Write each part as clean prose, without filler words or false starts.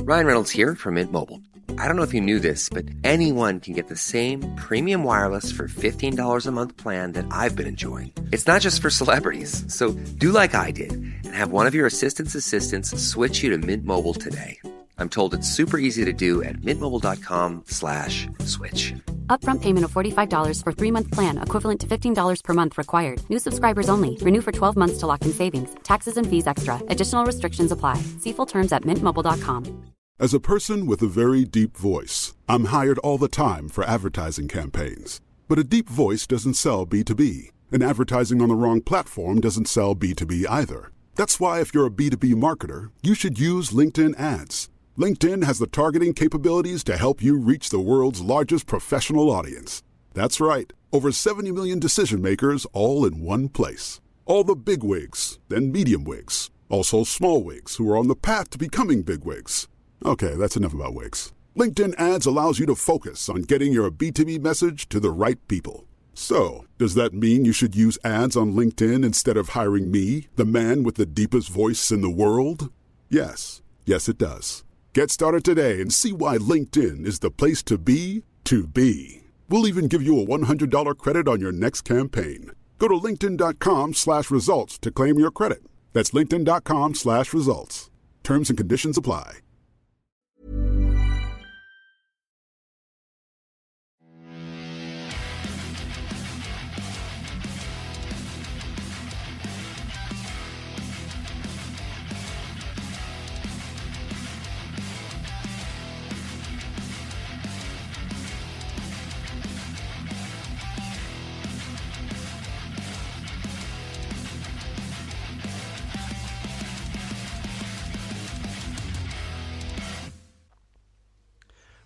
Ryan Reynolds here from Mint Mobile. I don't know if you knew this, but anyone can get the same premium wireless for $15 a month plan that I've been enjoying. It's not just for celebrities. So do like I did and have one of your assistant's assistants switch you to Mint Mobile today. I'm told it's super easy to do at mintmobile.com/switch. Upfront payment of $45 for 3-month plan, equivalent to $15 per month required. New subscribers only. Renew for 12 months to lock in savings. Taxes and fees extra. Additional restrictions apply. See full terms at mintmobile.com. As a person with a very deep voice, I'm hired all the time for advertising campaigns. But a deep voice doesn't sell B2B, and advertising on the wrong platform doesn't sell B2B either. That's why if you're a B2B marketer, you should use LinkedIn ads. LinkedIn has the targeting capabilities to help you reach the world's largest professional audience. That's right, over 70 million decision makers all in one place. All the big wigs, then medium wigs, also small wigs who are on the path to becoming big wigs. Okay, that's enough about wigs. LinkedIn ads allows you to focus on getting your B2B message to the right people. So, does that mean you should use ads on LinkedIn instead of hiring me, the man with the deepest voice in the world? Yes. Yes, it does. Get started today and see why LinkedIn is the place to be to be. We'll even give you a $100 credit on your next campaign. Go to linkedin.com/results to claim your credit. That's linkedin.com/results. Terms and conditions apply.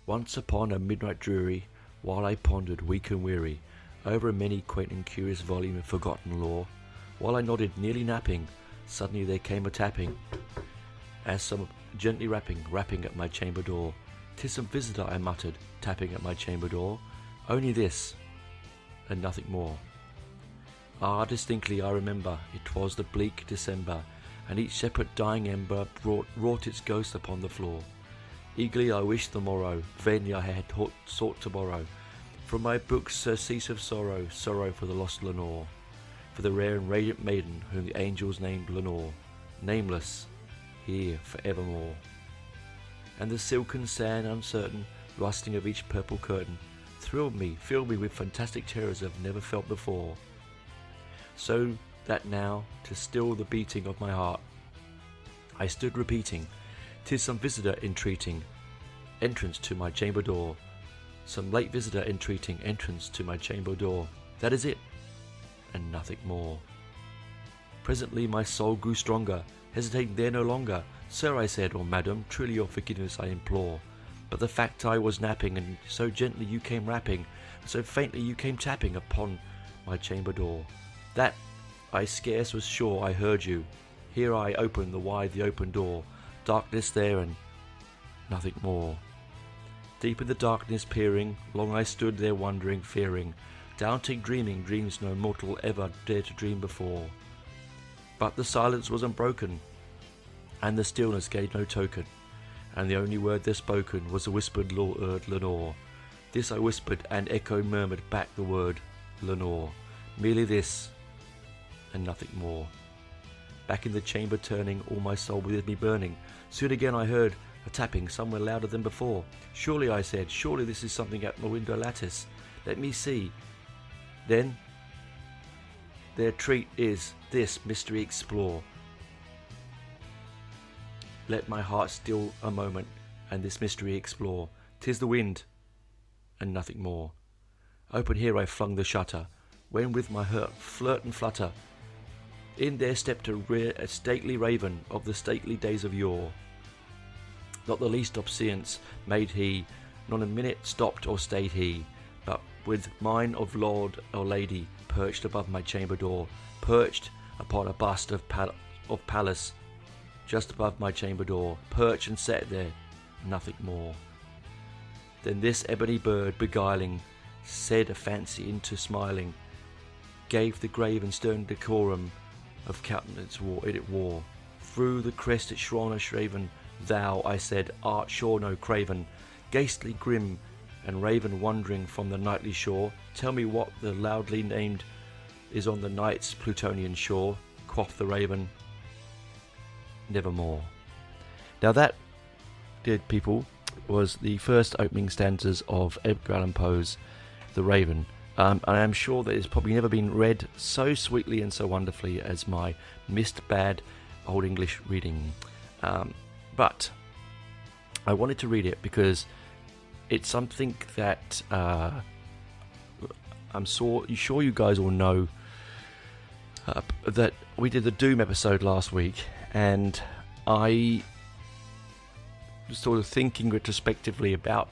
Once upon a midnight dreary, while I pondered weak and weary over a many quaint and curious volume of forgotten lore, while I nodded nearly napping, suddenly there came a tapping, as some gently rapping at my chamber door. "'Tis some visitor," I muttered, tapping at my chamber door. "Only this, and nothing more." Ah, distinctly I remember, it was the bleak December, and each separate dying ember wrought its ghost upon the floor. Eagerly I wished the morrow, vainly I had sought to borrow from my books surcease of sorrow, sorrow for the lost Lenore, for the rare and radiant maiden whom the angels named Lenore, nameless, here for evermore. And the silken sand uncertain, rustling of each purple curtain, filled me with fantastic terrors I've never felt before, so that now, to still the beating of my heart, I stood repeating, "'Tis some visitor entreating entrance to my chamber door, some late visitor entreating entrance to my chamber door. That is it, and nothing more." Presently my soul grew stronger, hesitating there no longer. "Sir," I said, "or madam, truly your forgiveness I implore. But the fact I was napping, and so gently you came rapping, and so faintly you came tapping upon my chamber door, that I scarce was sure I heard you. Here I opened the open door. Darkness there and nothing more. Deep in the darkness peering, long I stood there wondering, fearing, doubting, dreaming dreams no mortal ever dared to dream before. But the silence was unbroken, and the stillness gave no token, and the only word there spoken was a whispered word, Lenore. This I whispered, and echo murmured back the word, Lenore. Merely this, and nothing more. Back in the chamber turning, all my soul within me burning, soon again I heard a tapping somewhere louder than before. "Surely," I said, "surely this is something at my window lattice. Let me see." Then their treat is this mystery explore. Let my heart still a moment, and this mystery explore. 'Tis the wind, and nothing more. Open here I flung the shutter, when with my hurt flirt and flutter, in there stepped a stately raven of the stately days of yore. Not the least obeisance made he, not a minute stopped or stayed he, but with mine of lord or lady perched above my chamber door, perched upon a bust of Pallas, just above my chamber door, perched and sat there, nothing more. Then this ebony bird, beguiling, said a fancy into smiling, gave the grave and stern decorum of countenance it wore. Through the crest it shone a shaven Thou, I said, art sure no craven, ghastly grim, and raven wandering from the nightly shore. Tell me what the loudly named is on the night's Plutonian shore. Quoth the raven, nevermore. Now that, dear people, was the first opening stanzas of Edgar Allan Poe's The Raven. And I'm sure that it's probably never been read so sweetly and so wonderfully as my missed bad Old English reading. But I wanted to read it because it's something that I'm sure you guys all know that we did the Doom episode last week, and I was sort of thinking retrospectively about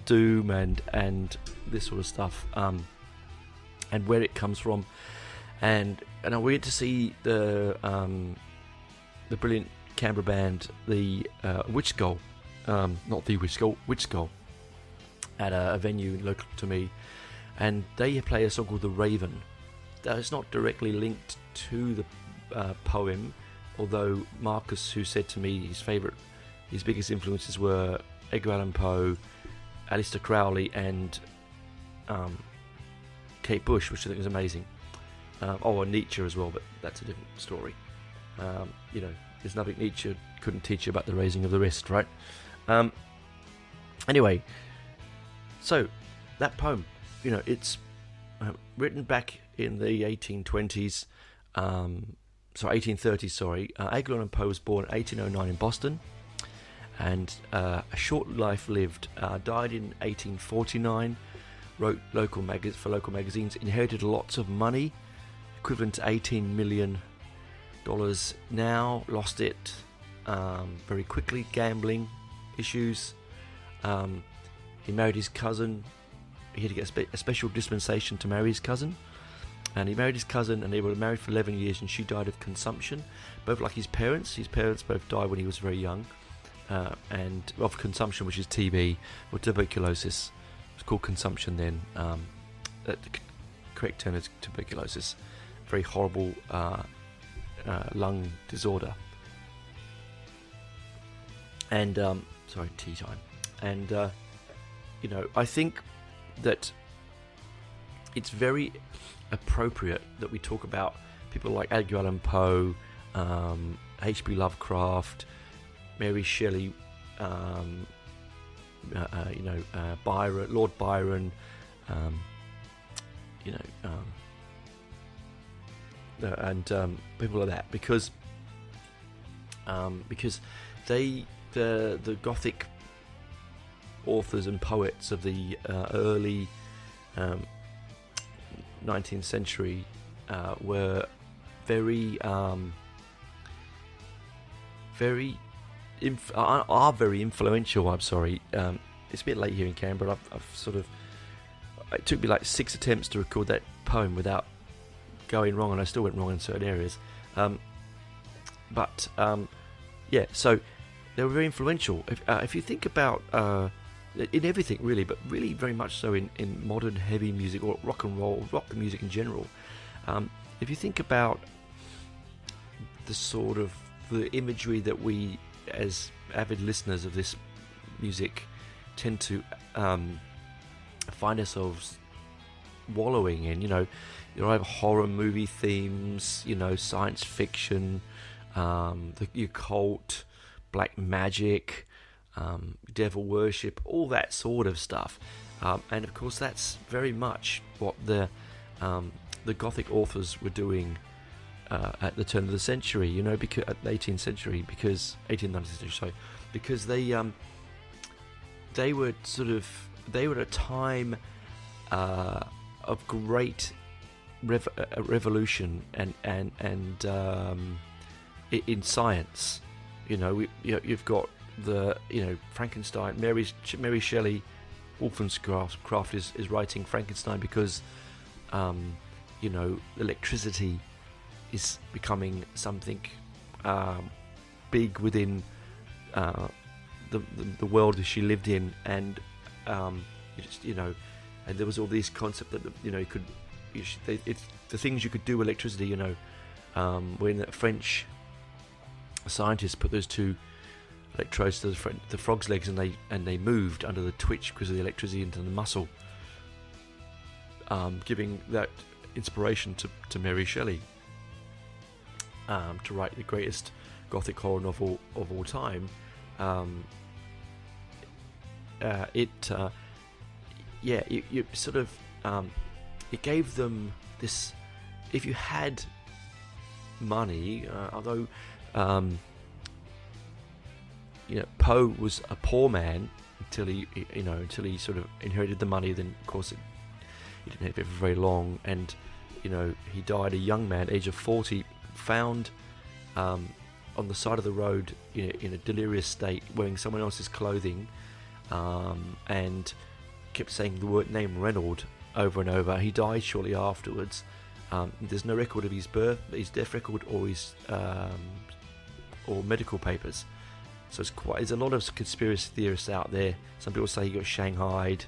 Doom and this sort of stuff, and where it comes from, and I went to see the brilliant Canberra band, the Witch Skull, not the Witch Skull, Witch Skull, at a venue local to me, and they play a song called The Raven. It's not directly linked to the poem, although Marcus, who said to me his biggest influences were Edgar Allan Poe, Aleister Crowley, and Kate Bush, which I think is amazing. And Nietzsche as well, but that's a different story. There's nothing Nietzsche couldn't teach you about the raising of the wrist, right? Anyway, so that poem, it's written back in the 1830s. Edgar Allan Poe was born in 1809 in Boston, and a short life lived. Died in 1849. Wrote for local magazines. Inherited lots of money, equivalent to $18 million now. Lost it very quickly. Gambling issues. He married his cousin. He had to get a special dispensation to marry his cousin. And he married his cousin, and they were married for 11 years, and she died of consumption. Both like his parents. His parents both died when he was very young. And of consumption, which is TB, or tuberculosis. It's called consumption then. The correct term is tuberculosis. Very horrible lung disorder. And, tea time. And, I think that it's very appropriate that we talk about people like Edgar Allan Poe, H.P. Lovecraft, Mary Shelley, Byron, Lord Byron, and people like that, because the Gothic authors and poets of the early 19th century were very influential. I'm sorry, it's a bit late here in Canberra, but it took me like 6 attempts to record that poem without going wrong, and I still went wrong in certain areas. So they were very influential. If you think about in everything really, but really very much so in modern heavy music or rock and roll, rock music in general. If you think about the imagery that we, as avid listeners of this music, tend to find ourselves wallowing in, there are horror movie themes, science fiction, the occult, black magic, devil worship, all that sort of stuff, and of course that's very much what the Gothic authors were doing at the turn of the century, because at the 18th century, because 18th century, because they were at a time of great revolution and in science. You've got the Frankenstein. Mary Shelley, Wollstonecraft is writing Frankenstein because electricity is becoming something big within the world that she lived in, and and there was all these concept that the things you could do with electricity. When the French scientists put those two electrodes to the frog's legs, and they moved under the twitch because of the electricity into the muscle, giving that inspiration to Mary Shelley to write the greatest Gothic horror novel of all time. It sort of it gave them this. If you had money, although Poe was a poor man until he sort of inherited the money. Then of course he didn't have it for very long, and he died a young man, age of 40, found on the side of the road in a delirious state, wearing someone else's clothing, and kept saying the name Reynolds over and over. He died shortly afterwards. There's no record of his his death record, or his or medical papers. So there's a lot of conspiracy theorists out there. Some people say he got shanghaied,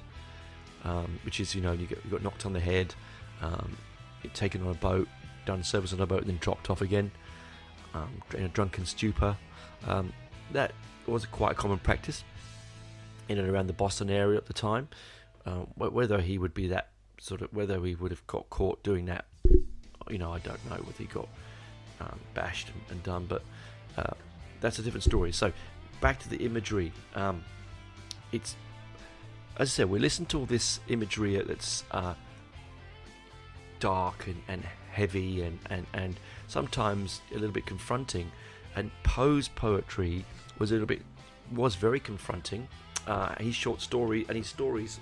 which is you got knocked on the head, taken on a boat, done service on a boat, and then dropped off again in a drunken stupor. That was quite a common practice in and around the Boston area at the time. Whether he would be that sort of, whether he would have got caught doing that, I don't know whether he got bashed and done, but that's a different story. So back to the imagery. It's, as I said, we listen to all this imagery that's dark and heavy and sometimes a little bit confronting. And Poe's poetry was very confronting. His short story and his stories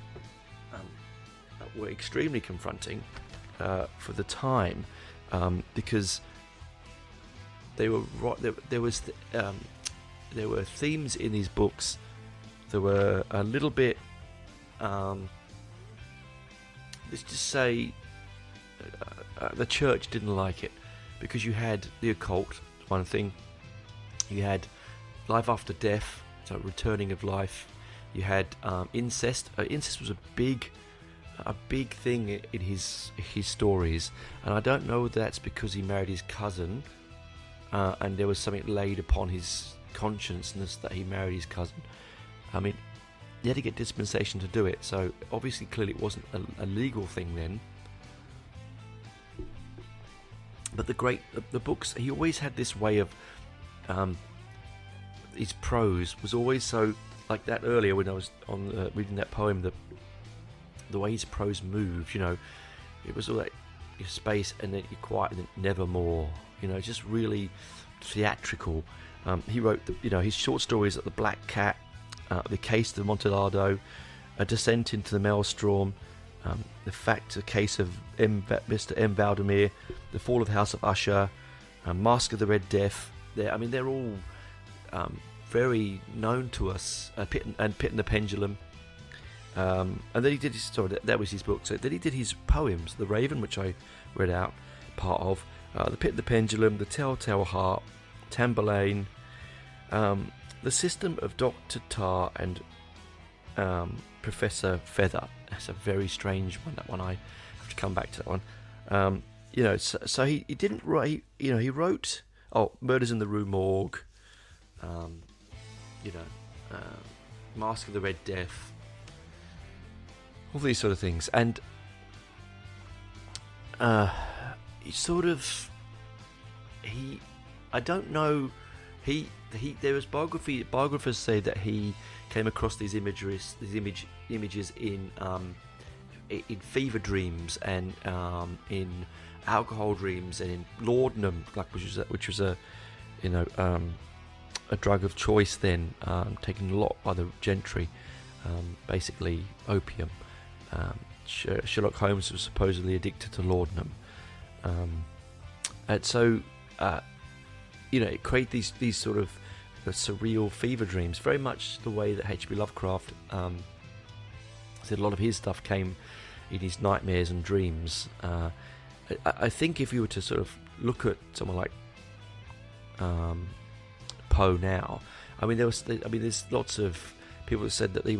were extremely confronting for the time, because they were there were themes in these books that were a little bit, let's just say, the church didn't like it, because you had the occult, one thing, you had life after death, so returning of life, you had incest. Incest was a big thing in his stories, and I don't know whether that's because he married his cousin, and there was something laid upon his consciousness that he married his cousin. I mean, he had to get dispensation to do it, so obviously clearly it wasn't a legal thing then. But the books, he always had this way of his prose was always so, like that earlier when I was on reading that poem, the way his prose moved, it was all that space and then you're quiet and then nevermore, just really theatrical. He wrote his short stories like The Black Cat, The Case of Amontillado, A Descent into the Maelstrom, The Case of Mr. M. Valdemir, The Fall of the House of Usher, Mask of the Red Death. They're all very known to us. Pit and the Pendulum. And then he did his, that was his book. So then he did his poems, The Raven, which I read out part of, The Pit and the Pendulum, The Telltale Heart, Tamburlaine, The System of Dr. Tar, and Professor Feather. That's a very strange one. That one, I have to come back to that one. So he didn't write. He wrote Murders in the Rue Morgue. Mask of the Red Death. All these sort of things, and I don't know. There was biographers say that he came across these images in fever dreams and in alcohol dreams and in laudanum, which was a drug of choice then, taken a lot by the gentry, basically opium. Sherlock Holmes was supposedly addicted to laudanum, and so it created these sort of surreal fever dreams, very much the way that H.P. Lovecraft said a lot of his stuff came in his nightmares and dreams. I think if you were to sort of look at someone like Poe now, there's lots of people that said that he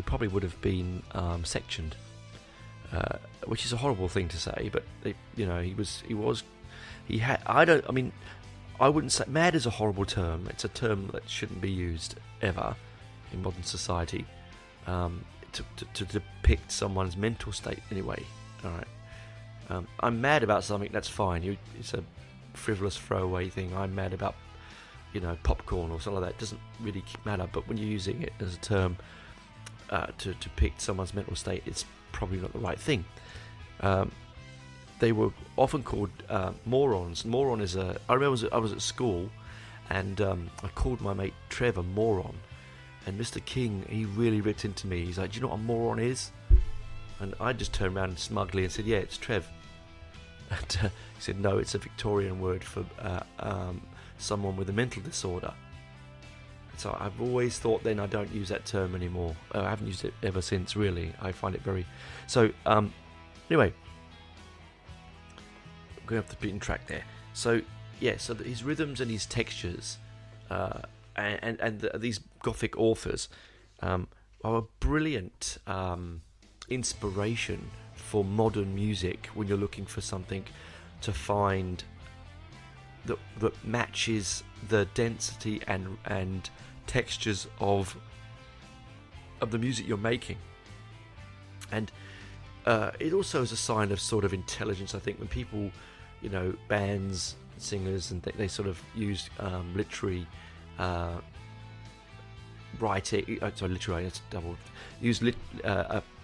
probably would have been sectioned, which is a horrible thing to say, but I wouldn't say mad is a horrible term. It's a term that shouldn't be used ever in modern society to depict someone's mental state anyway. All right, I'm mad about something. That's fine. It's a frivolous throwaway thing. I'm mad about popcorn or something like that. It doesn't really matter. But when you're using it as a term to depict someone's mental state, it's probably not the right thing. They were often called morons. Moron is I remember I was at school, and I called my mate Trevor moron, and Mr. King, he really ripped into me. He's like, "Do you know what a moron is?" And I just turned around smugly and said, "Yeah, it's Trev." And he said, "No, it's a Victorian word for someone with a mental disorder." So I've always thought then I don't use that term anymore. I haven't used it ever since, really. I find it very... So, anyway, I'm going off the beaten track there. So, yeah, so his rhythms and his textures and these Gothic authors are a brilliant inspiration for modern music when you're looking for something to find that matches the density and textures of the music you're making. And it also is a sign of sort of intelligence, I think, when people, bands, singers, and they sort of use literary writing. Literary, that's double. Use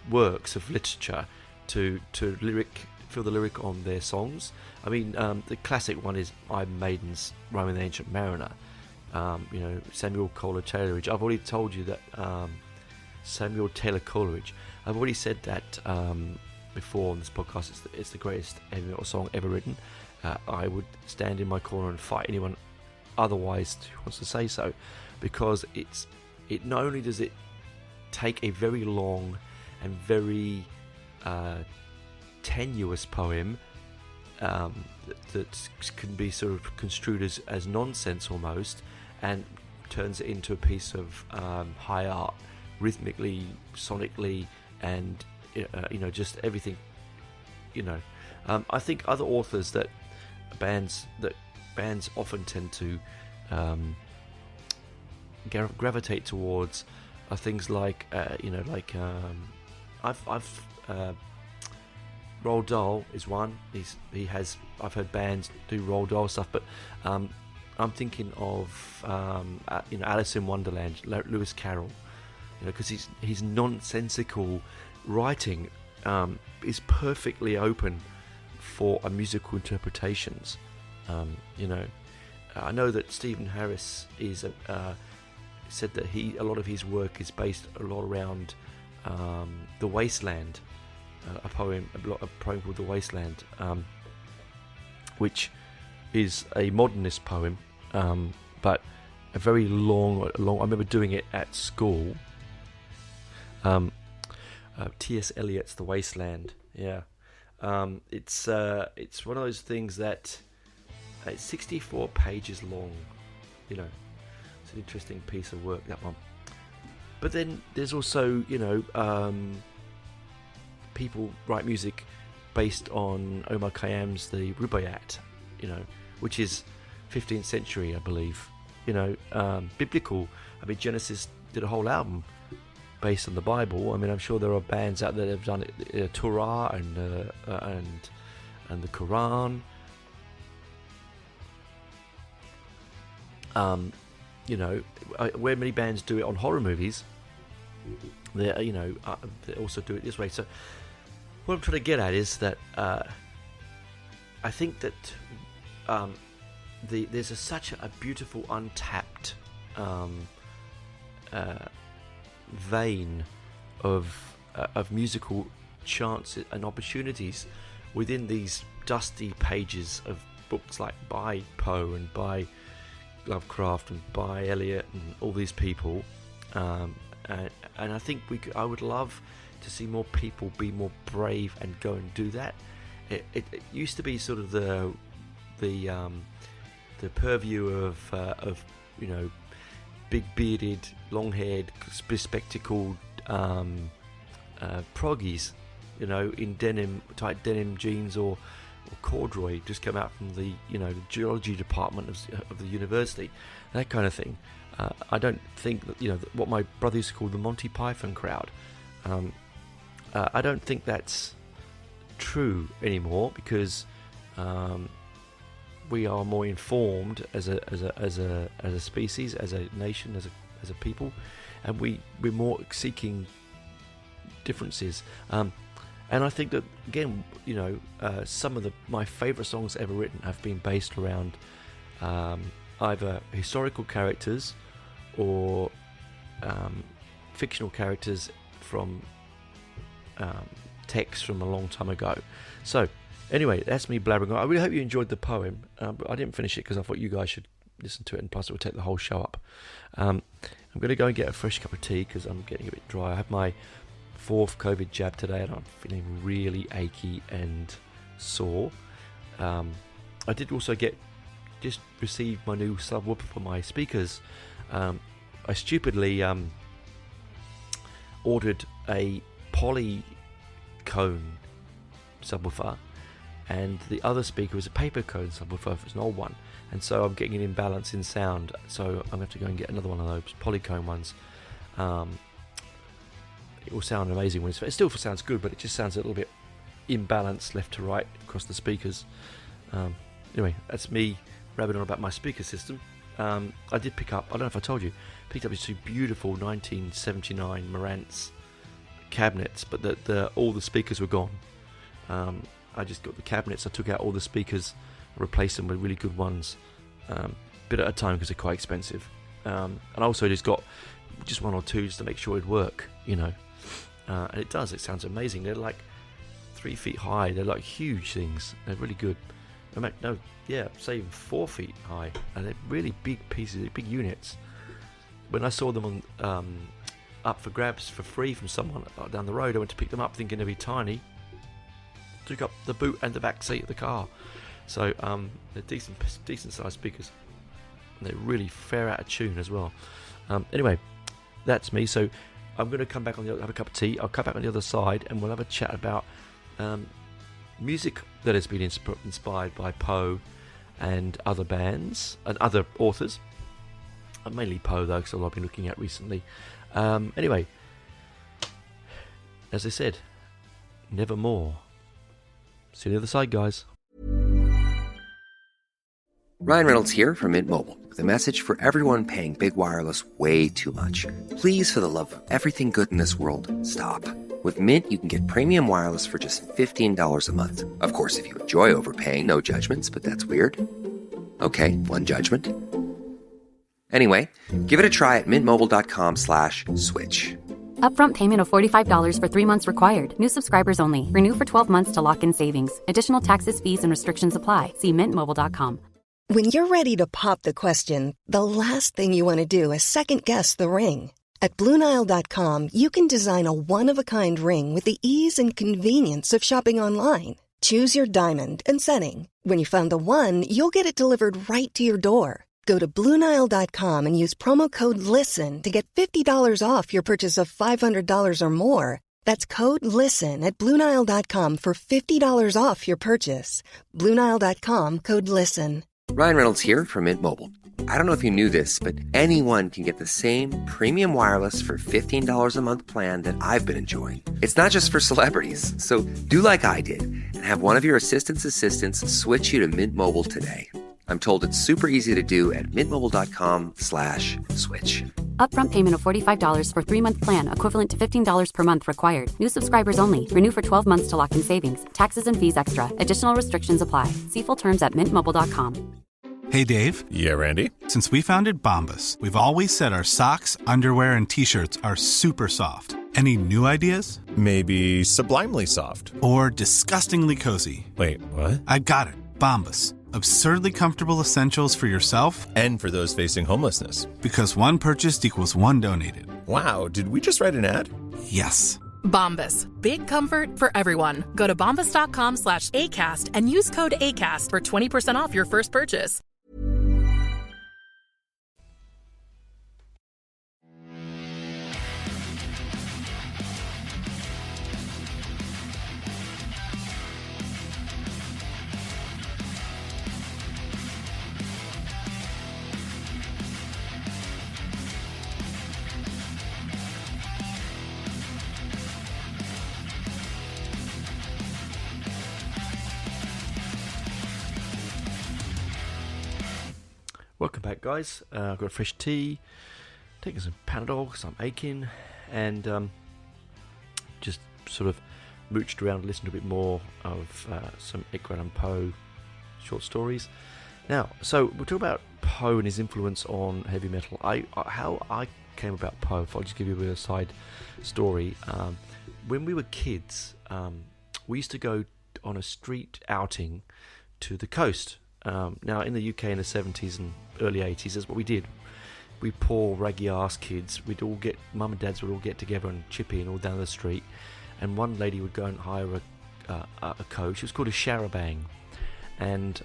works of literature to fill the lyric on their songs. I mean, the classic one is Iron Maiden's "Roman the Ancient Mariner." Samuel Taylor-Coleridge. I've already told you that Samuel Taylor Coleridge. I've already said that before on this podcast. It's the greatest heavy metal song ever written. I would stand in my corner and fight anyone otherwise who wants to say so, because it not only does it take a very long and very tenuous poem that can be sort of construed as nonsense almost, and turns it into a piece of high art, rhythmically, sonically, and just everything. I think other authors that bands often tend to gravitate towards are things like Roald Dahl is one. I've heard bands do Roald Dahl stuff, but I'm thinking of Alice in Wonderland, Lewis Carroll, because his nonsensical writing is perfectly open for musical interpretations. I know that Stephen Harris said that a lot of his work is based a lot around The Wasteland, a poem called The Wasteland, which is a modernist poem, but a very long. I remember doing it at school. T.S. Eliot's The Wasteland. Yeah, it's one of those things that it's 64 pages long. It's an interesting piece of work, that one. But then there's also people write music based on Omar Khayyam's The Rubaiyat, which is 15th century, I believe. Biblical. I mean, Genesis did a whole album based on the Bible. I mean, I'm sure there are bands out there that have done it, Torah and the Quran. Where many bands do it on horror movies, they also do it this way. So what I'm trying to get at is that I think that there's such a beautiful untapped vein of musical chances and opportunities within these dusty pages of books like by Poe and by Lovecraft and by Eliot and all these people, and I think I would love to see more people be more brave and go and do that. It used to be sort of the purview of big bearded, long haired, bespectacled proggies, in tight denim jeans or or corduroy just come out from the the geology department of the university, that kind of thing. I don't think that what my brother used to call the Monty Python crowd. I don't think that's true anymore, because we are more informed as a species, as a nation, as a people, and we're more seeking differences. And I think that, again, some of my favourite songs ever written have been based around either historical characters or fictional characters from texts from a long time ago. So, anyway, that's me blabbering on. I really hope you enjoyed the poem, but I didn't finish it because I thought you guys should listen to it, and plus it will take the whole show up. I'm going to go and get a fresh cup of tea because I'm getting a bit dry. I had my 4th COVID jab today, and I'm feeling really achy and sore. I did also just receive my new subwoofer for my speakers. I stupidly ordered a polycone subwoofer, and the other speaker was a paper cone subwoofer. It's an old one, and so I'm getting an imbalance in sound, so I'm going to have to go and get another one of those polycone ones. It will sound amazing when it still sounds good, but it just sounds a little bit imbalanced left to right across the speakers. Anyway, that's me rabbiting on about my speaker system. I did pick up, I don't know if I told you, picked up these 2 beautiful 1979 Marantz cabinets, but all the speakers were gone. I just got the cabinets, I took out all the speakers, replaced them with really good ones, bit at a time because they're quite expensive. And I also just got just 1 or 2 just to make sure it'd work, and it does. It sounds amazing. They're like 3 feet high. They're like huge things. They're really good. Say even 4 feet high, and they're really big pieces, big units. When I saw them on up for grabs for free from someone down the road, I went to pick them up thinking they'd be tiny. Took up the boot and the back seat of the car. So they're decent sized speakers, and they're really fair out of tune as well. Anyway, that's me. So I'm going to come back have a cup of tea. I'll come back on the other side, and we'll have a chat about music that has been inspired by Poe and other bands and other authors. Mainly Poe, though, because I've been looking at recently. Anyway, as I said, nevermore. See you on the other side, guys. Ryan Reynolds here from Mint Mobile with a message for everyone paying big wireless way too much. Please, for the love of everything good in this world, stop. With Mint, you can get premium wireless for just $15 a month. Of course, if you enjoy overpaying, no judgments, but that's weird. Okay, one judgment. Anyway, give it a try at mintmobile.com/switch. Upfront payment of $45 for 3 months required. New subscribers only. Renew for 12 months to lock in savings. Additional taxes, fees, and restrictions apply. See mintmobile.com. When you're ready to pop the question, the last thing you want to do is second-guess the ring. At BlueNile.com, you can design a one-of-a-kind ring with the ease and convenience of shopping online. Choose your diamond and setting. When you find the one, you'll get it delivered right to your door. Go to BlueNile.com and use promo code LISTEN to get $50 off your purchase of $500 or more. That's code LISTEN at BlueNile.com for $50 off your purchase. BlueNile.com, code LISTEN. Ryan Reynolds here from Mint Mobile. I don't know if you knew this, but anyone can get the same premium wireless for $15 a month plan that I've been enjoying. It's not just for celebrities. So do like I did and have one of your assistants switch you to Mint Mobile today. I'm told it's super easy to do at mintmobile.com/switch. Upfront payment of $45 for 3-month plan, equivalent to $15 per month required. New subscribers only. Renew for 12 months to lock in savings. Taxes and fees extra. Additional restrictions apply. See full terms at mintmobile.com. Hey, Dave. Yeah, Randy. Since we founded Bombas, we've always said our socks, underwear, and T-shirts are super soft. Any new ideas? Maybe sublimely soft. Or disgustingly cozy. Wait, what? I got it. Bombas. Absurdly comfortable essentials for yourself and for those facing homelessness. Because one purchased equals one donated. Wow, did we just write an ad? Yes. Bombas. Big comfort for everyone. Go to bombas.com/ACAST and use code ACAST for 20% off your first purchase. Welcome back, guys. I've got a fresh tea, taking some Panadol because I'm aching, and just sort of mooched around and listened to a bit more of some Edgar Allan Poe short stories. Now, so we'll talk about Poe and his influence on heavy metal. How I came about Poe, if I'll just give you a bit of a side story. When we were kids, we used to go on a street outing to the coast. Now, in the UK in the 70s and early 80s, that's what we did. We poor raggy ass kids, mum and dads would all get together and chip in all down the street, and one lady would go and hire a coach. It was called a charabang, and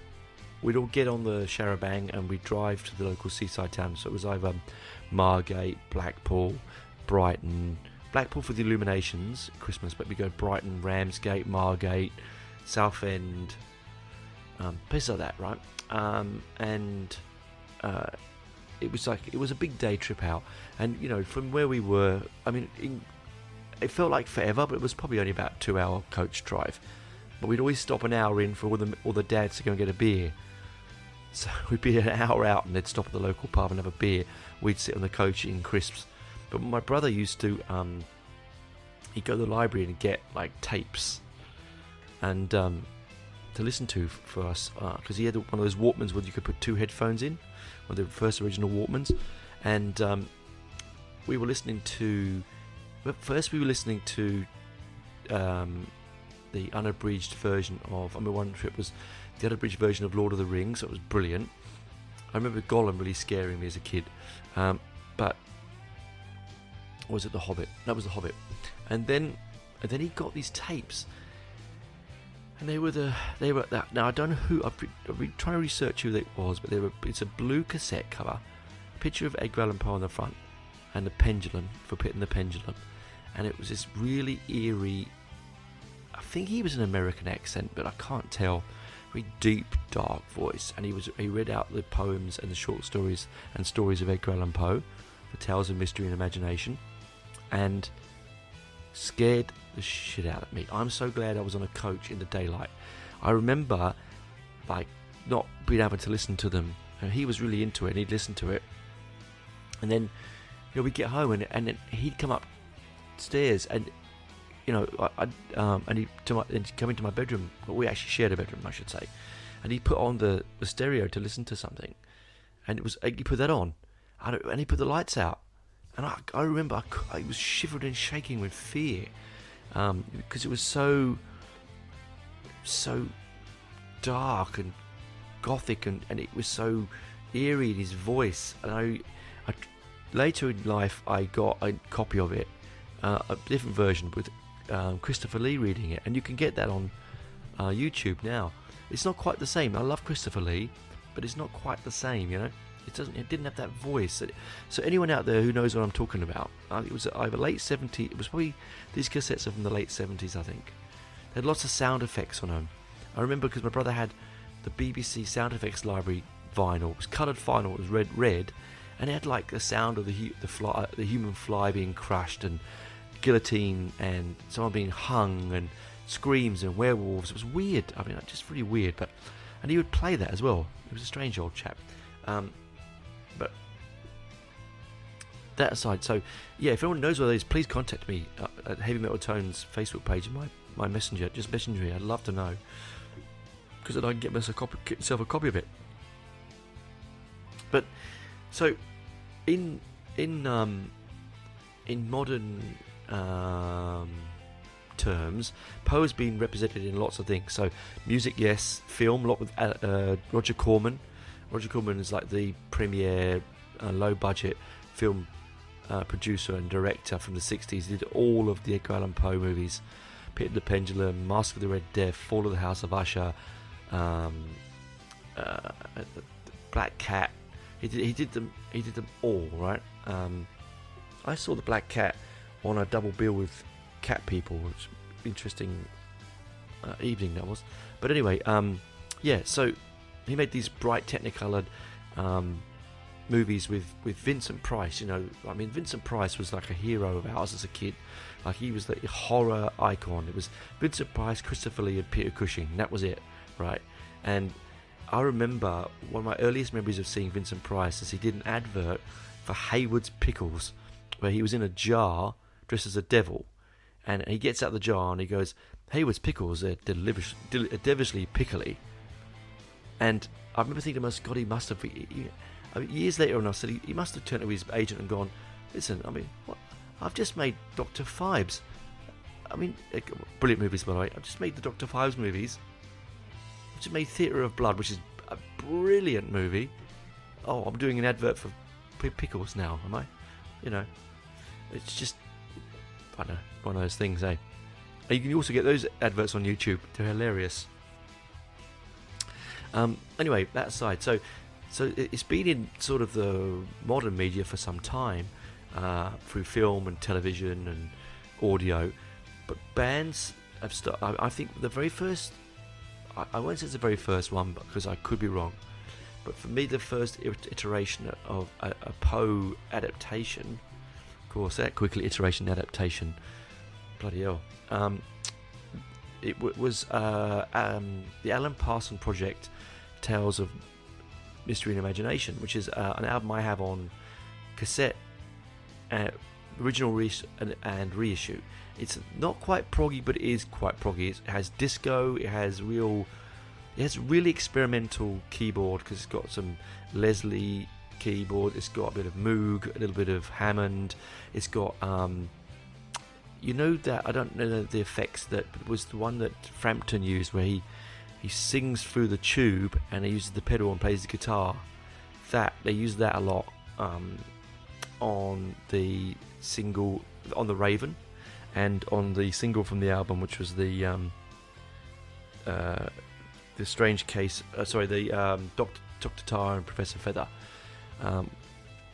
we'd all get on the charabang and we'd drive to the local seaside town. So it was either Margate, Blackpool, Brighton. Blackpool for the illuminations, Christmas, but we go Brighton, Ramsgate, Margate, Southend, places like that, right? It was a big day trip out, and you know, from where we were, I mean, it felt like forever, but it was probably only about 2-hour coach drive. But we'd always stop an hour in for all the dads to go and get a beer. So we'd be an hour out, and they'd stop at the local pub and have a beer. We'd sit on the coach eating crisps. But my brother used to, he'd go to the library and get like tapes, and to listen to for us, because he had one of those Walkmans where you could put 2 headphones in, one of the first original Walkmans, and we were listening to. First, we were listening to the unabridged version of. I mean, one trip was the unabridged version of Lord of the Rings. So it was brilliant. I remember Gollum really scaring me as a kid, but. Or was it The Hobbit? That was The Hobbit. And then he got these tapes, and they were that. Now I don't know who. I've been trying to research who it was, but it's a blue cassette cover, a picture of Edgar Allan Poe on the front, and the pendulum for pitting the pendulum, and it was this really eerie. I think he was an American accent, but I can't tell. Very deep, dark voice, and he read out the poems and the short stories and stories of Edgar Allan Poe, the tales of mystery and imagination. And scared the shit out of me. I'm so glad I was on a coach in the daylight. I remember like not being able to listen to them, and he was really into it, and he'd listen to it, and then we'd get home, and then he'd come upstairs, and and he'd come into my bedroom. Well, we actually shared a bedroom, I should say, and he put on the stereo to listen to something, and he put that on, and he put the lights out. And I remember I was shivered and shaking with fear, because it was so dark and gothic, and it was so eerie in his voice. And I later in life I got a copy of it, a different version with Christopher Lee reading it, and you can get that on YouTube now. It's not quite the same. I love Christopher Lee, but it's not quite the same, you know. It didn't have that voice. So anyone out there who knows what I'm talking about, it was either late 70s. It was probably, these cassettes are from the late 70s, I think. They had lots of sound effects on them. I remember because my brother had the BBC sound effects library vinyl. It was coloured vinyl. It was red, and it had like the sound of the human fly being crushed, and guillotine, and someone being hung, and screams and werewolves. It was weird. I mean, just really weird. And he would play that as well. He was a strange old chap. But that aside, so yeah, if anyone knows what it is, please contact me at Heavy Metal Tones Facebook page and my messenger. Just messenger me. I'd love to know, because then I can get myself a copy of it. But so in modern terms, Poe has been represented in lots of things. So music, yes. Film, a lot with Roger Corman. Roger Corman is like the premier low-budget film producer and director from the 60s. He did all of the Edgar Allan Poe movies: Pit and the Pendulum, Mask of the Red Death, Fall of the House of Usher, Black Cat. He did them all, right? I saw the Black Cat on a double bill with Cat People, which interesting evening that was. But anyway, yeah. So he made these bright Technicoloured movies with Vincent Price. You know, I mean, Vincent Price was like a hero of ours as a kid. Like, he was the horror icon. It was Vincent Price, Christopher Lee, and Peter Cushing. That was it, right? And I remember one of my earliest memories of seeing Vincent Price is he did an advert for Hayward's Pickles, where he was in a jar dressed as a devil, and he gets out of the jar and he goes, "Hayward's Pickles, they're devilishly pickly." And I remember thinking to myself, God, he must have... years later, and I said he must have turned to his agent and gone, "Listen, I mean, what? I've just made Dr. Phibes. I mean, brilliant movies, by the way. I've just made the Dr. Phibes movies. I've just made Theatre of Blood, which is a brilliant movie. Oh, I'm doing an advert for pickles now, am I? You know, it's just, I don't know, one of those things, eh? And you can also get those adverts on YouTube. They're hilarious. Anyway, that aside, so it's been in sort of the modern media for some time, through film and television and audio, but bands have started. I think the very first, I won't say it's the very first one, because I could be wrong, but for me the first iteration of a Poe adaptation, of course that quickly iteration adaptation, bloody hell, it was the Alan Parsons Project Tales of Mystery and Imagination, which is an album I have on cassette, original and reissue. It's not quite proggy, but it is quite proggy. It has disco, it has really experimental keyboard, because it's got some Leslie keyboard, it's got a bit of Moog, a little bit of Hammond, it's got you know that, I don't know the effects, that was the one that Frampton used, where he sings through the tube and he uses the pedal and plays the guitar. That they use that a lot on the single, on the Raven, and on the single from the album, which was the Strange Case, Dr. Tar and Professor Feather,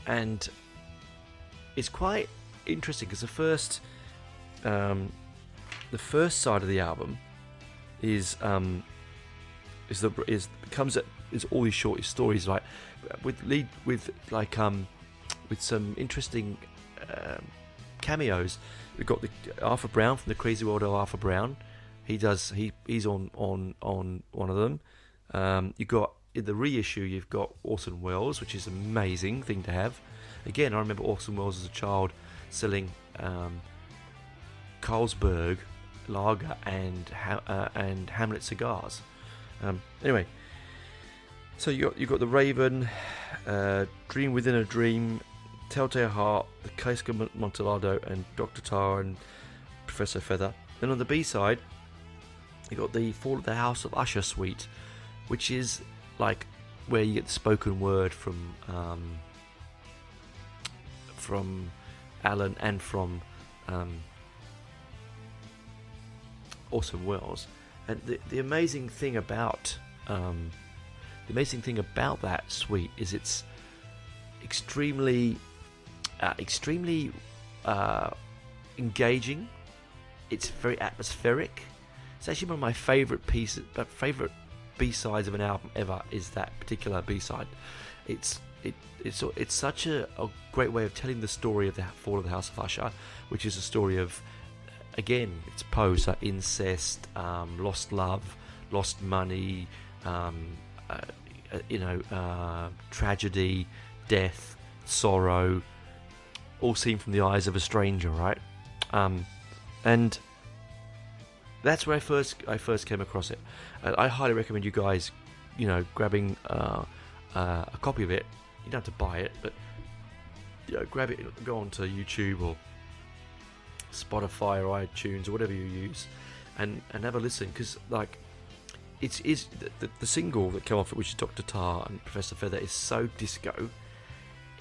and it's quite interesting because the first side of the album is all these short stories, like with some interesting cameos. We've got the Arthur Brown from the Crazy World of Arthur Brown. He's on one of them. You got in the reissue, you've got Orson Welles, which is an amazing thing to have. Again, I remember Orson Welles as a child selling Carlsberg lager and Hamlet cigars. Anyway, so you got the Raven, Dream Within a Dream, Telltale Heart, the Case of Amontillado, and Dr. Tar and Professor Feather. Then on the B side, you got the Fall of the House of Usher suite, which is like where you get the spoken word from Alan and from Orson Welles. And the amazing thing about that suite is it's extremely engaging. It's very atmospheric. It's actually one of my favourite B-sides of an album ever, is that particular B-side. It's such a great way of telling the story of the Fall of the House of Usher, which is a story of, again, it's Poe, so incest, lost love, lost money, tragedy, death, sorrow, all seen from the eyes of a stranger, right? And that's where I first came across it. I highly recommend you guys, grabbing a copy of it. You don't have to buy it, but grab it, go onto YouTube or Spotify or iTunes or whatever you use, and have a listen, because it's the single that came off it, which is Dr. Tar and Professor Feather, is so disco,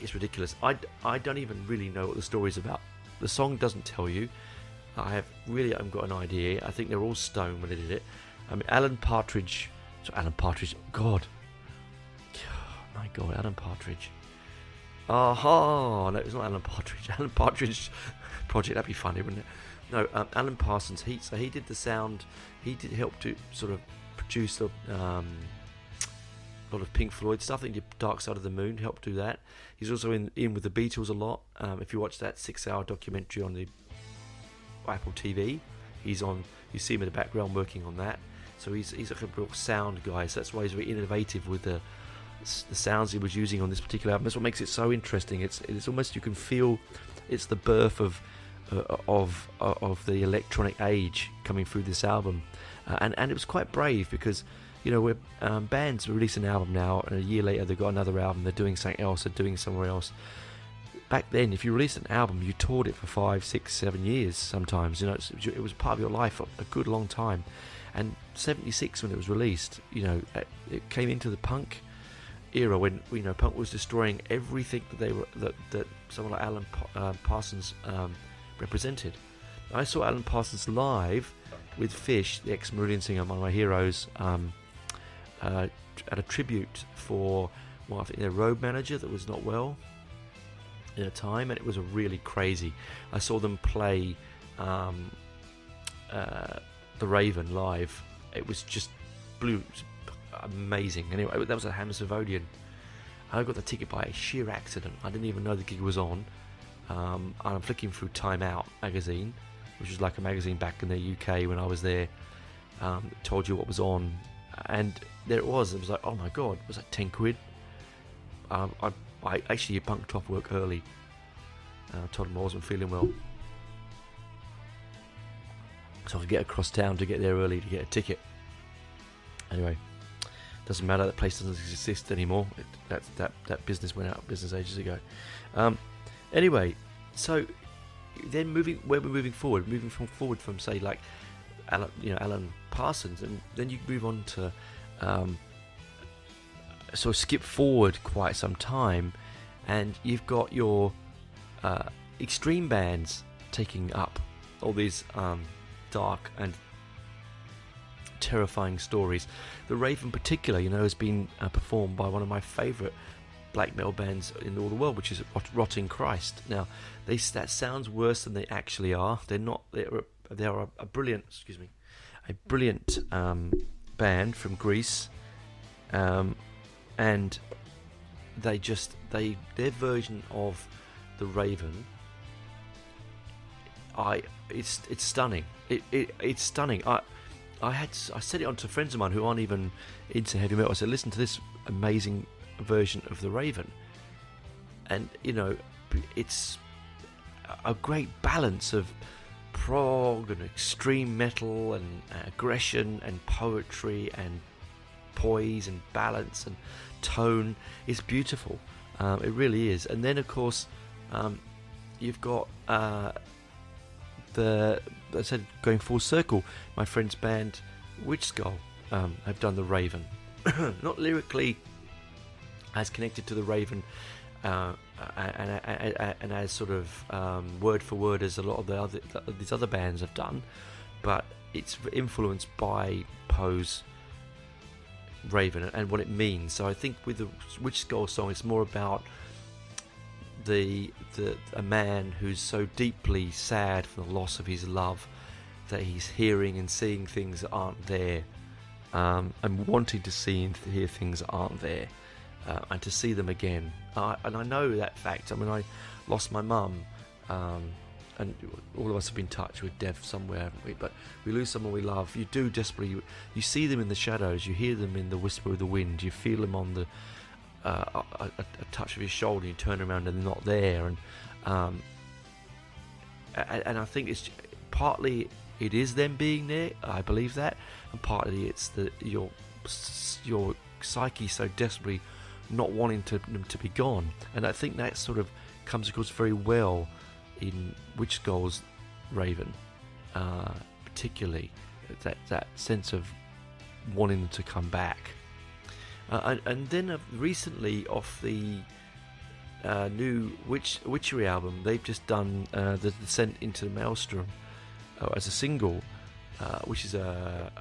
it's ridiculous. I don't even really know what the story's about. The song doesn't tell you. I haven't got an idea. I think they're all stoned when they did it. I mean, Alan Partridge, God, my God, Alan Partridge. No, it's not Alan Partridge. Alan Partridge Project, that'd be funny, wouldn't it? No, Alan Parsons. He did the sound. He did help to sort of produce a lot of Pink Floyd stuff. I think did Dark Side of the Moon helped do that. He's also in with the Beatles a lot. If you watch that 6-hour documentary on the Apple TV, he's on. You see him in the background working on that. So he's like a real sound guy. So that's why he's very innovative with the sounds he was using on this particular album. That's what makes it so interesting. It's almost, you can feel it's the birth of the electronic age coming through this album, and it was quite brave because, you know, we're bands release an album now, and a year later they've got another album, they're doing something else, they're doing somewhere else. Back then, if you released an album, you toured it for 5, 6, 7 years sometimes. You know, it was part of your life for a good long time. And 76, when it was released, you know, it came into the punk era when, you know, punk was destroying everything that someone like Alan Parsons represented. I saw Alan Parsons live with Fish, the ex-Marillion singer, one of my heroes, at a tribute for, well, I think their road manager that was not well in a time, and it was a really crazy. I saw them play The Raven live. It was just amazing. Anyway, that was at Hammersmith Odeon. I got the ticket by a sheer accident. I didn't even know the gig was on. And I'm flicking through Time Out magazine, which was like a magazine back in the UK when I was there. Told you what was on, and there it was. It was like, oh my god, it was like 10 quid. I actually bunked off work early. I told him I wasn't feeling well, so I could get across town to get there early to get a ticket. Anyway, doesn't matter. That place doesn't exist anymore. That business went out of business ages ago. Anyway, so then we're moving forward from say like Alan Parsons, and then you move on to sort of skip forward quite some time, and you've got your extreme bands taking up all these dark and terrifying stories. The Raven in particular, you know, has been performed by one of my favourite black metal bands in all the world, which is Rotting Christ. Now, that sounds worse than they actually are. They're not. They are a brilliant, band from Greece, and their version of the Raven, it's stunning. It's stunning. I said it on to friends of mine who aren't even into heavy metal. I said, listen to this amazing version of the Raven, and you know, it's a great balance of prog and extreme metal and aggression and poetry and poise and balance and tone. It's beautiful. It really is. And then of course you've got I said, going full circle, my friend's band Witch Skull have done the Raven. Not lyrically as connected to the Raven and as sort of word for word as a lot of these other bands have done, but it's influenced by Poe's Raven and what it means. So I think with the Witch Skull song, it's more about a man who's so deeply sad for the loss of his love that he's hearing and seeing things that aren't there, and wanting to see and hear things that aren't there, and to see them again. And I know that fact. I mean, I lost my mum, and all of us have been touched with death somewhere, haven't we? But we lose someone we love. You do desperately. You see them in the shadows. You hear them in the whisper of the wind. You feel them on the a touch of his shoulder. You turn around and they're not there. And I think it's partly it is them being there. I believe that, and partly it's your psyche so desperately not wanting them to be gone. And I think that sort of comes across very well in Witch Skull's Raven, particularly that sense of wanting them to come back. And then recently, off the new Witchery album, they've just done The Descent into the Maelstrom as a single, which is a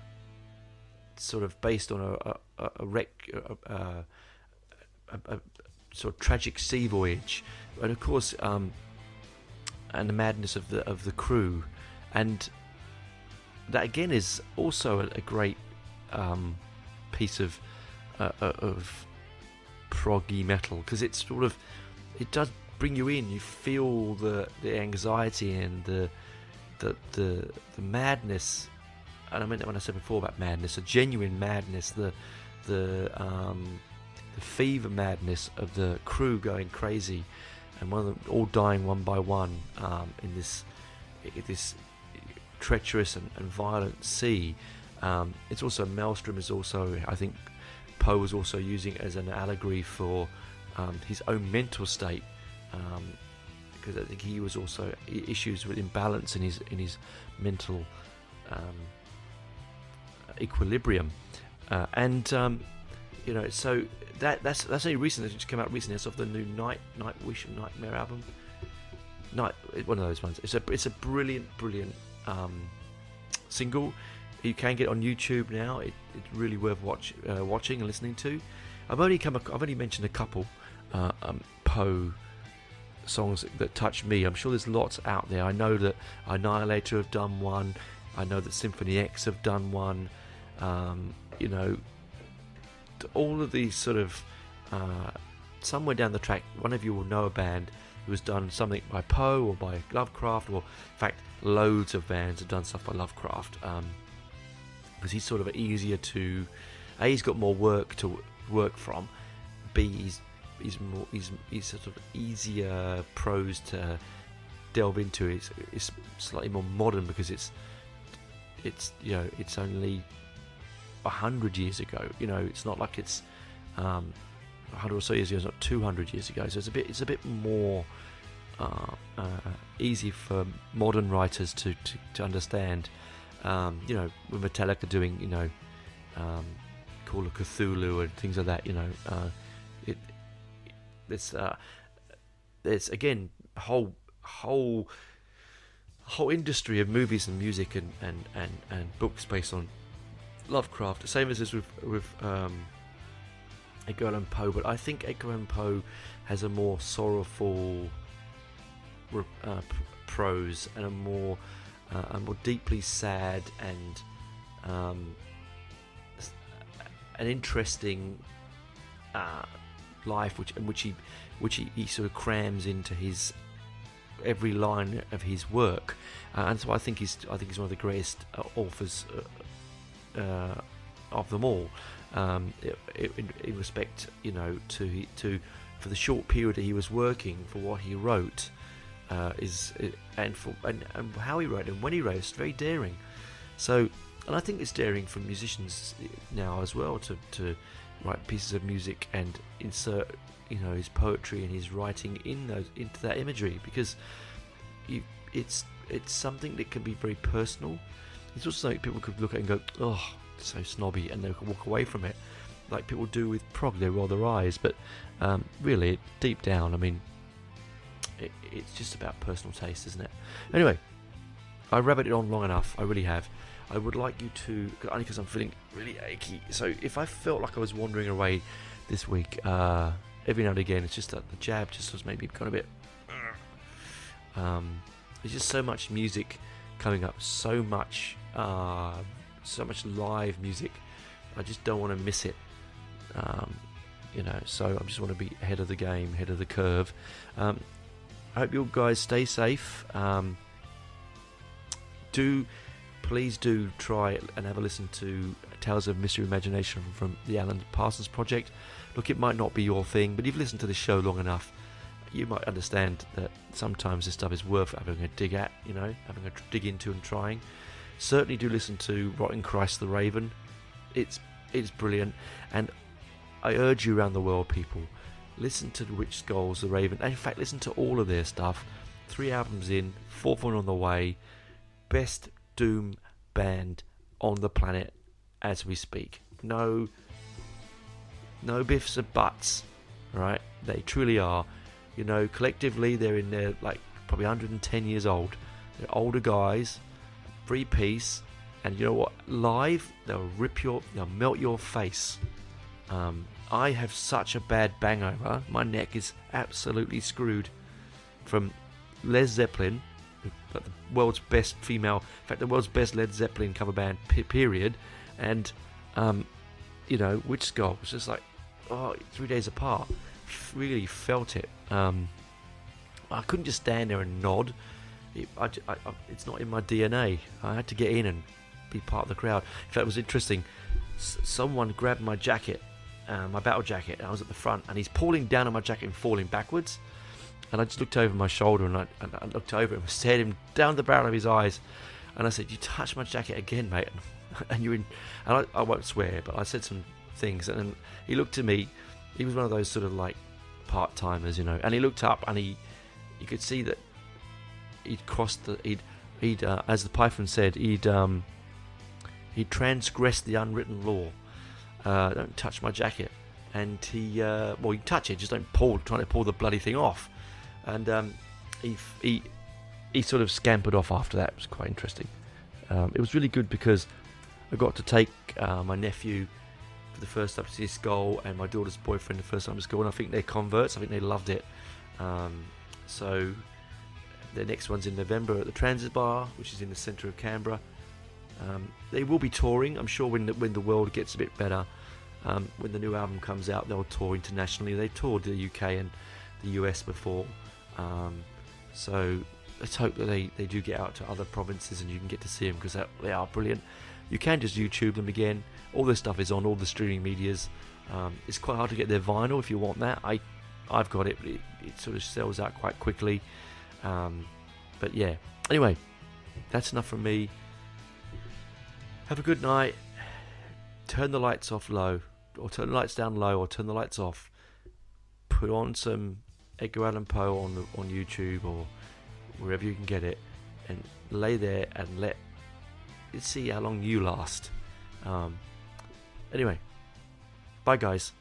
sort of based on a sort of tragic sea voyage, and of course, and the madness of the crew, and that again is also a great piece of proggy metal, because it's sort of, it does bring you in. You feel the anxiety and the madness and I meant that when I said before about madness, a genuine madness, the fever madness of the crew going crazy, and one of them all dying one by one in this treacherous and violent sea. It's also Maelstrom is also, I think, Poe was also using it as an allegory for his own mental state, because I think he was also issues with imbalance in his mental equilibrium, so that's only recent. It just came out recently. It's off the new Nightwish and Nightmare album. One of those ones. It's a brilliant single. You can get it on YouTube now. It's really worth watching and listening to. I've only mentioned a couple Poe songs that touched me. I'm sure there's lots out there. I know that Annihilator have done one. I know that Symphony X have done one. All of these sort of somewhere down the track, one of you will know a band who has done something by Poe or by Lovecraft, or in fact loads of bands have done stuff by Lovecraft, because he's sort of easier to he's got more work to work from, B he's sort of easier prose to delve into. It's slightly more modern because it's only 100 years ago. It's not like it's 100 or so years ago. It's not 200 years ago. So it's a bit more easy for modern writers to understand. With Metallica doing Call of Cthulhu and things like that. There's again whole industry of movies and music and books based on Lovecraft, the same as this with Edgar Allan Poe, but I think Edgar Allan Poe has a more sorrowful prose and a more deeply sad and an interesting life, which he sort of crams into his every line of his work, and so I think he's one of the greatest authors of them all, in respect, to for the short period that he was working, for what he wrote, and how he wrote and when he wrote. It's very daring. So, and I think it's daring for musicians now as well to write pieces of music and insert his poetry and his writing into that imagery, because it's something that can be very personal. It's also like people could look at it and go, oh, so snobby, and they could walk away from it, like people do with prog. They roll their eyes, but really, deep down, I mean, it's just about personal taste, isn't it? Anyway, I rabbited on long enough. I really have. I would like you to, only because I'm feeling really achy. So if I felt like I was wandering away this week, every now and again, it's just that the jab just was maybe kind of a bit. There's just so much music coming up, so much live music. I just don't want to miss it. So I just want to be ahead of the game, ahead of the curve. I hope you guys stay safe. Please do try and have a listen to Tales of Mystery Imagination from the Alan Parsons Project. Look, it might not be your thing, but if you've listened to this show long enough, you might understand that sometimes this stuff is worth having a dig at, having a dig into and trying. Certainly do listen to Rotten Christ the Raven. It's brilliant, and I urge you around the world, people, listen to The Witch Skulls, The Raven, and in fact listen to all of their stuff. 3 albums in, 4th one on the way. Best doom band on the planet as we speak. No biffs or buts, right? They truly are. Collectively they're in their probably 110 years old. They're older guys, 3-piece, and you know what? Live, they'll melt your face. I have such a bad bangover. My neck is absolutely screwed from Led Zeppelin, the world's best female, in fact the world's best Led Zeppelin cover band, period, and Witch Skull was just 3 days apart. Really felt it. I couldn't just stand there and nod. It's not in my DNA. I had to get in and be part of the crowd. In fact, it was interesting. Someone grabbed my jacket, my battle jacket, and I was at the front, and he's pulling down on my jacket and falling backwards. And I just looked over my shoulder, and I looked over and stared him down the barrel of his eyes, and I said, "You touched my jacket again, mate." And you're in. And I won't swear, but I said some things, and then he looked at me. He was one of those sort of like part-timers, you know, and he looked up, and you could see that he'd crossed he'd as the Python said, he'd transgressed the unwritten law. Don't touch my jacket. And you can touch it, just don't try to pull the bloody thing off. And he sort of scampered off after that. It was quite interesting. It was really good because I got to take my nephew for the first time to see Skull, and my daughter's boyfriend the first time to school, and I think they're converts. I think they loved it. So the next one's in November at the Transit Bar, which is in the centre of Canberra. They will be touring, I'm sure, when the world gets a bit better. When the new album comes out, they'll tour internationally. They toured the UK and the US before. So let's hope that they do get out to other provinces and you can get to see them, because they are brilliant. You can just YouTube them again. All this stuff is on all the streaming medias. It's quite hard to get their vinyl if you want that. I've got it, but it sort of sells out quite quickly. But yeah, anyway, that's enough from me. Have a good night. Turn the lights off low, or turn the lights down low, or turn the lights off. Put on some Edgar Allan Poe on YouTube or wherever you can get it, and lay there and let's see how long you last. Anyway, bye guys.